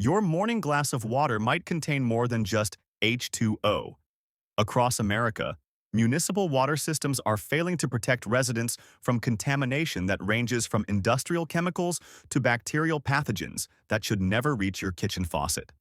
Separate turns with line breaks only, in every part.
Your morning glass of water might contain more than just H2O. Across America, municipal water systems are failing to protect residents from contamination that ranges from industrial chemicals to bacterial pathogens that should never reach your kitchen faucet.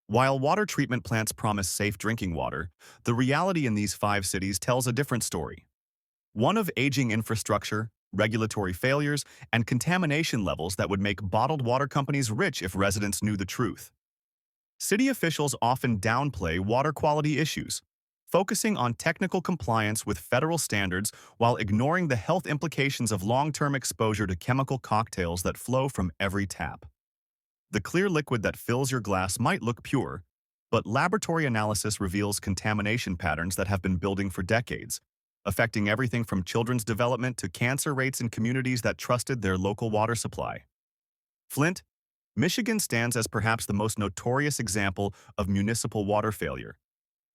While water treatment plants promise safe drinking water, the reality in these five cities tells a different story. One of aging infrastructure, regulatory failures, and contamination levels that would make bottled water companies rich if residents knew the truth. City officials often downplay water quality issues, focusing on technical compliance with federal standards while ignoring the health implications of long-term exposure to chemical cocktails that flow from every tap. The clear liquid that fills your glass might look pure, but laboratory analysis reveals contamination patterns that have been building for decades, affecting everything from children's development to cancer rates in communities that trusted their local water supply. Flint, Michigan stands as perhaps the most notorious example of municipal water failure.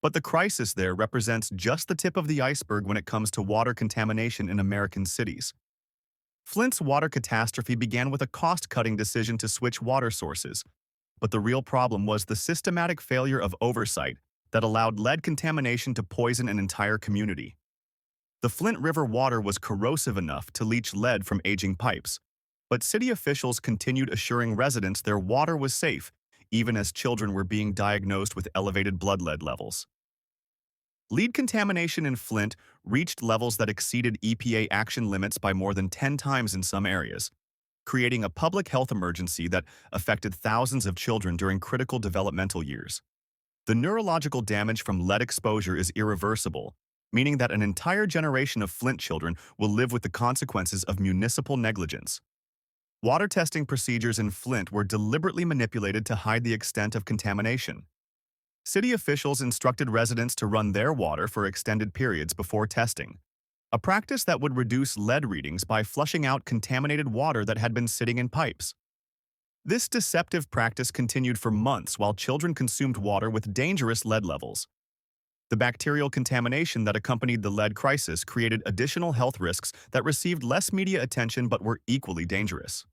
But the crisis there represents just the tip of the iceberg when it comes to water contamination in American cities. Flint's water catastrophe began with a cost-cutting decision to switch water sources, but the real problem was the systematic failure of oversight that allowed lead contamination to poison an entire community. The Flint River water was corrosive enough to leach lead from aging pipes, but city officials continued assuring residents their water was safe, even as children were being diagnosed with elevated blood lead levels. Lead contamination in Flint reached levels that exceeded EPA action limits by more than 10 times in some areas, creating a public health emergency that affected thousands of children during critical developmental years. The neurological damage from lead exposure is irreversible, meaning that an entire generation of Flint children will live with the consequences of municipal negligence. Water testing procedures in Flint were deliberately manipulated to hide the extent of contamination. City officials instructed residents to run their water for extended periods before testing, a practice that would reduce lead readings by flushing out contaminated water that had been sitting in pipes. This deceptive practice continued for months while children consumed water with dangerous lead levels. The bacterial contamination that accompanied the lead crisis created additional health risks that received less media attention but were equally dangerous.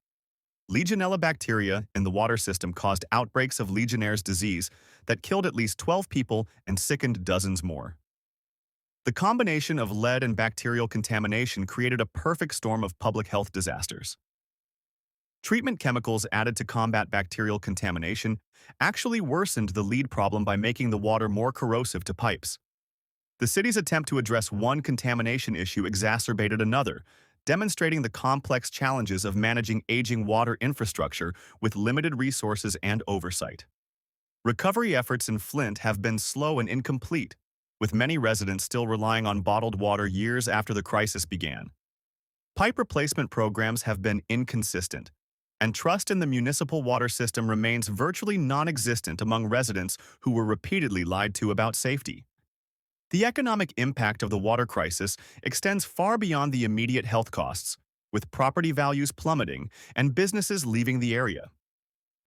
Legionella bacteria in the water system caused outbreaks of Legionnaire's disease that killed at least 12 people and sickened dozens more. The combination of lead and bacterial contamination created a perfect storm of public health disasters. Treatment chemicals added to combat bacterial contamination actually worsened the lead problem by making the water more corrosive to pipes. The city's attempt to address one contamination issue exacerbated another, demonstrating the complex challenges of managing aging water infrastructure with limited resources and oversight. Recovery efforts in Flint have been slow and incomplete, with many residents still relying on bottled water years after the crisis began. Pipe replacement programs have been inconsistent, and trust in the municipal water system remains virtually non-existent among residents who were repeatedly lied to about safety. The economic impact of the water crisis extends far beyond the immediate health costs, with property values plummeting and businesses leaving the area.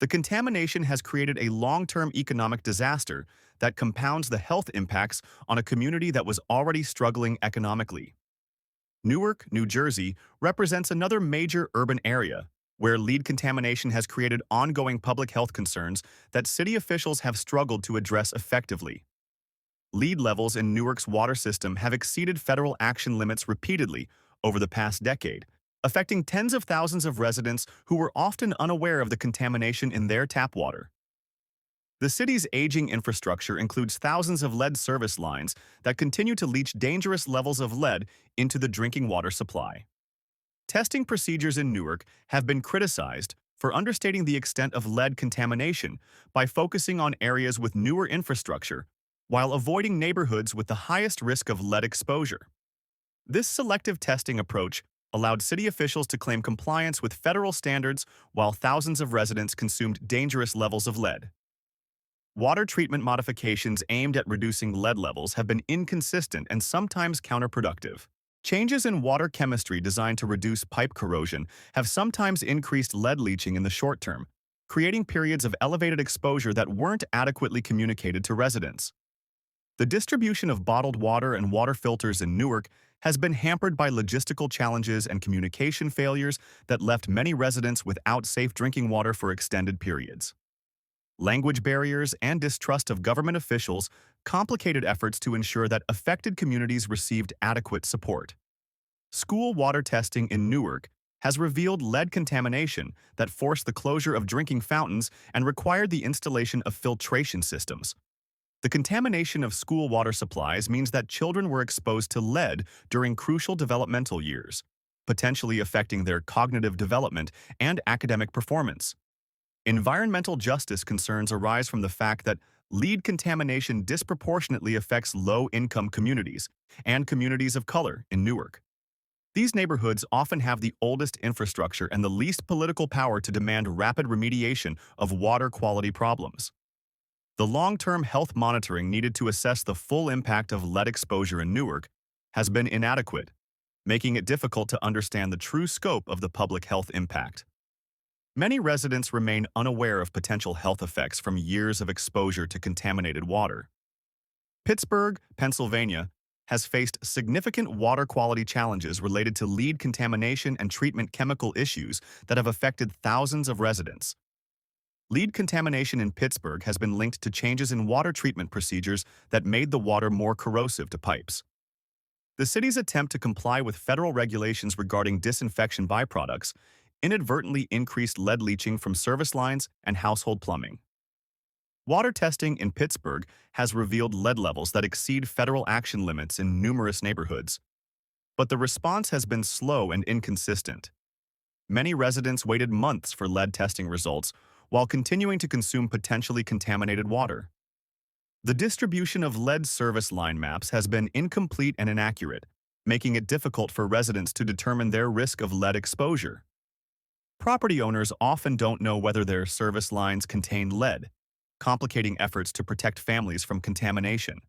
The contamination has created a long-term economic disaster that compounds the health impacts on a community that was already struggling economically. Newark, New Jersey, represents another major urban area where lead contamination has created ongoing public health concerns that city officials have struggled to address effectively. Lead levels in Newark's water system have exceeded federal action limits repeatedly over the past decade, affecting tens of thousands of residents who were often unaware of the contamination in their tap water. The city's aging infrastructure includes thousands of lead service lines that continue to leach dangerous levels of lead into the drinking water supply. Testing procedures in Newark have been criticized for understating the extent of lead contamination by focusing on areas with newer infrastructure while avoiding neighborhoods with the highest risk of lead exposure. This selective testing approach allowed city officials to claim compliance with federal standards while thousands of residents consumed dangerous levels of lead. Water treatment modifications aimed at reducing lead levels have been inconsistent and sometimes counterproductive. Changes in water chemistry designed to reduce pipe corrosion have sometimes increased lead leaching in the short term, creating periods of elevated exposure that weren't adequately communicated to residents. The distribution of bottled water and water filters in Newark has been hampered by logistical challenges and communication failures that left many residents without safe drinking water for extended periods. Language barriers and distrust of government officials complicated efforts to ensure that affected communities received adequate support. School water testing in Newark has revealed lead contamination that forced the closure of drinking fountains and required the installation of filtration systems. The contamination of school water supplies means that children were exposed to lead during crucial developmental years, potentially affecting their cognitive development and academic performance. Environmental justice concerns arise from the fact that lead contamination disproportionately affects low-income communities and communities of color in Newark. These neighborhoods often have the oldest infrastructure and the least political power to demand rapid remediation of water quality problems. The long-term health monitoring needed to assess the full impact of lead exposure in Newark has been inadequate, making it difficult to understand the true scope of the public health impact. Many residents remain unaware of potential health effects from years of exposure to contaminated water. Pittsburgh, Pennsylvania, has faced significant water quality challenges related to lead contamination and treatment chemical issues that have affected thousands of residents. Lead contamination in Pittsburgh has been linked to changes in water treatment procedures that made the water more corrosive to pipes. The city's attempt to comply with federal regulations regarding disinfection byproducts inadvertently increased lead leaching from service lines and household plumbing. Water testing in Pittsburgh has revealed lead levels that exceed federal action limits in numerous neighborhoods. But the response has been slow and inconsistent. Many residents waited months for lead testing results while continuing to consume potentially contaminated water. The distribution of lead service line maps has been incomplete and inaccurate, making it difficult for residents to determine their risk of lead exposure. Property owners often don't know whether their service lines contain lead, complicating efforts to protect families from contamination.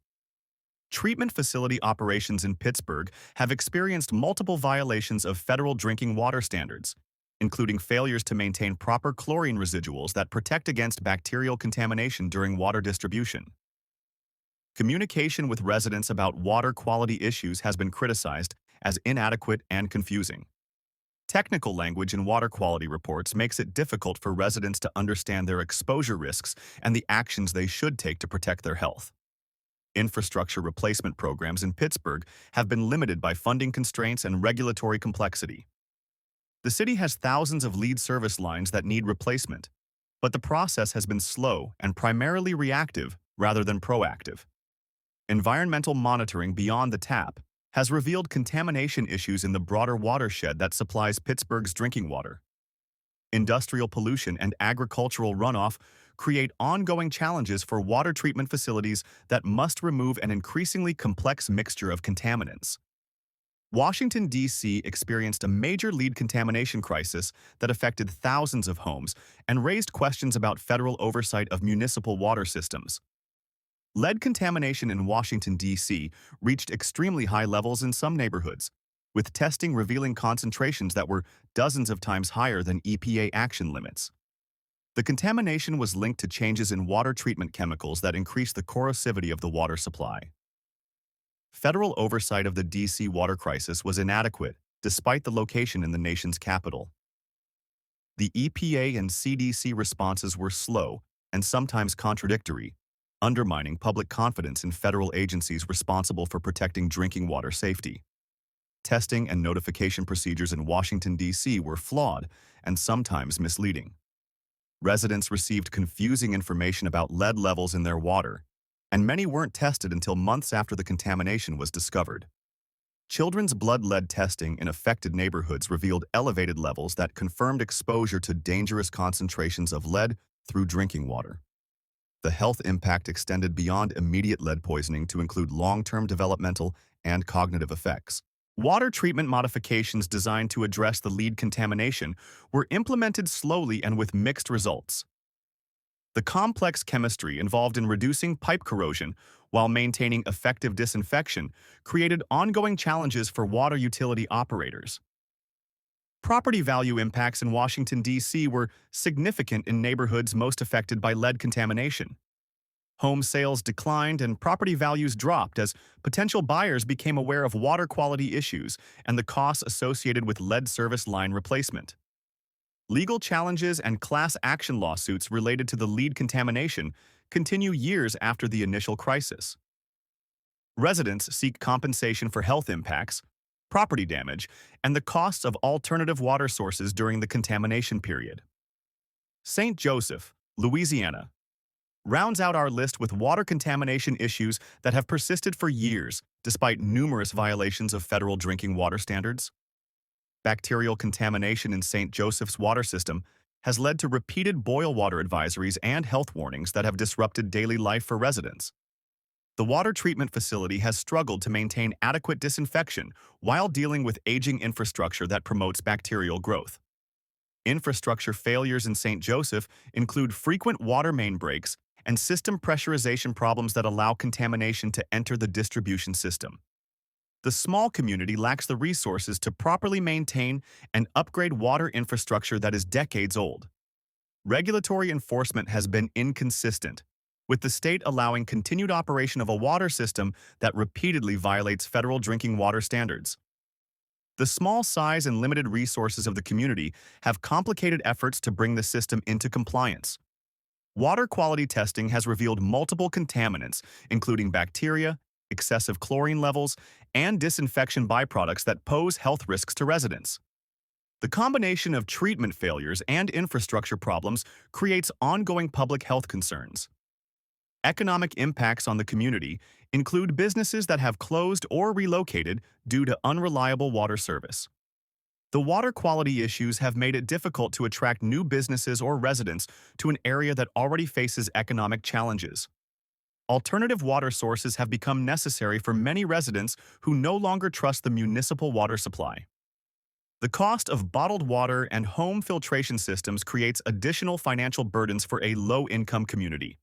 Treatment facility operations in Pittsburgh have experienced multiple violations of federal drinking water standards, including failures to maintain proper chlorine residuals that protect against bacterial contamination during water distribution. Communication with residents about water quality issues has been criticized as inadequate and confusing. Technical language in water quality reports makes it difficult for residents to understand their exposure risks and the actions they should take to protect their health. Infrastructure replacement programs in Pittsburgh have been limited by funding constraints and regulatory complexity. The city has thousands of lead service lines that need replacement, but the process has been slow and primarily reactive rather than proactive. Environmental monitoring beyond the tap has revealed contamination issues in the broader watershed that supplies Pittsburgh's drinking water. Industrial pollution and agricultural runoff create ongoing challenges for water treatment facilities that must remove an increasingly complex mixture of contaminants. Washington, D.C. experienced a major lead contamination crisis that affected thousands of homes and raised questions about federal oversight of municipal water systems. Lead contamination in Washington, D.C. reached extremely high levels in some neighborhoods, with testing revealing concentrations that were dozens of times higher than EPA action limits. The contamination was linked to changes in water treatment chemicals that increased the corrosivity of the water supply. Federal oversight of the D.C. water crisis was inadequate, despite the location in the nation's capital. The EPA and CDC responses were slow and sometimes contradictory, undermining public confidence in federal agencies responsible for protecting drinking water safety. Testing and notification procedures in Washington, D.C. were flawed and sometimes misleading. Residents received confusing information about lead levels in their water, and many weren't tested until months after the contamination was discovered. Children's blood lead testing in affected neighborhoods revealed elevated levels that confirmed exposure to dangerous concentrations of lead through drinking water. The health impact extended beyond immediate lead poisoning to include long-term developmental and cognitive effects. Water treatment modifications designed to address the lead contamination were implemented slowly and with mixed results. The complex chemistry involved in reducing pipe corrosion while maintaining effective disinfection created ongoing challenges for water utility operators. Property value impacts in Washington, D.C. were significant in neighborhoods most affected by lead contamination. Home sales declined and property values dropped as potential buyers became aware of water quality issues and the costs associated with lead service line replacement. Legal challenges and class action lawsuits related to the lead contamination continue years after the initial crisis. Residents seek compensation for health impacts, property damage, and the costs of alternative water sources during the contamination period. St. Joseph, Louisiana, rounds out our list with water contamination issues that have persisted for years despite numerous violations of federal drinking water standards. Bacterial contamination in St. Joseph's water system has led to repeated boil water advisories and health warnings that have disrupted daily life for residents. The water treatment facility has struggled to maintain adequate disinfection while dealing with aging infrastructure that promotes bacterial growth. Infrastructure failures in St. Joseph include frequent water main breaks and system pressurization problems that allow contamination to enter the distribution system. The small community lacks the resources to properly maintain and upgrade water infrastructure that is decades old. Regulatory enforcement has been inconsistent, with the state allowing continued operation of a water system that repeatedly violates federal drinking water standards. The small size and limited resources of the community have complicated efforts to bring the system into compliance. Water quality testing has revealed multiple contaminants, including bacteria, excessive chlorine levels, and disinfection byproducts that pose health risks to residents. The combination of treatment failures and infrastructure problems creates ongoing public health concerns. Economic impacts on the community include businesses that have closed or relocated due to unreliable water service. The water quality issues have made it difficult to attract new businesses or residents to an area that already faces economic challenges. Alternative water sources have become necessary for many residents who no longer trust the municipal water supply. The cost of bottled water and home filtration systems creates additional financial burdens for a low-income community.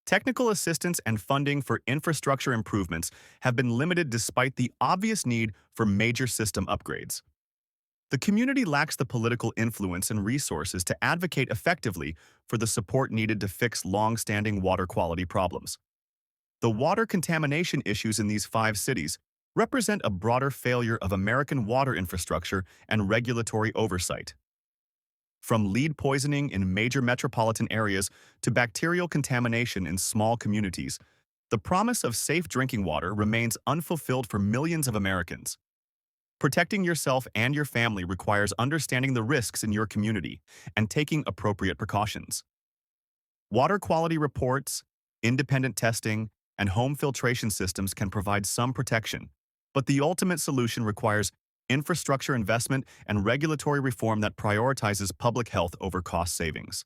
Technical assistance and funding for infrastructure improvements have been limited despite the obvious need for major system upgrades. The community lacks the political influence and resources to advocate effectively for the support needed to fix long-standing water quality problems. The water contamination issues in these 5 cities represent a broader failure of American water infrastructure and regulatory oversight. From lead poisoning in major metropolitan areas to bacterial contamination in small communities, the promise of safe drinking water remains unfulfilled for millions of Americans. Protecting yourself and your family requires understanding the risks in your community and taking appropriate precautions. Water quality reports, independent testing, and home filtration systems can provide some protection, but the ultimate solution requires infrastructure investment and regulatory reform that prioritizes public health over cost savings.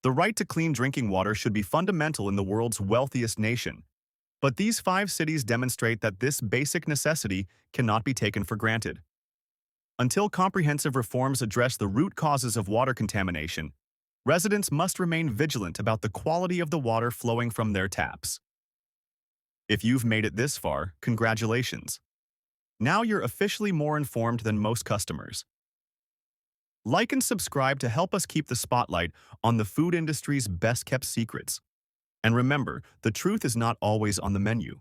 The right to clean drinking water should be fundamental in the world's wealthiest nation, but these 5 cities demonstrate that this basic necessity cannot be taken for granted. Until comprehensive reforms address the root causes of water contamination, residents must remain vigilant about the quality of the water flowing from their taps. If you've made it this far, congratulations. Now you're officially more informed than most customers. Like and subscribe to help us keep the spotlight on the food industry's best-kept secrets. And remember, the truth is not always on the menu.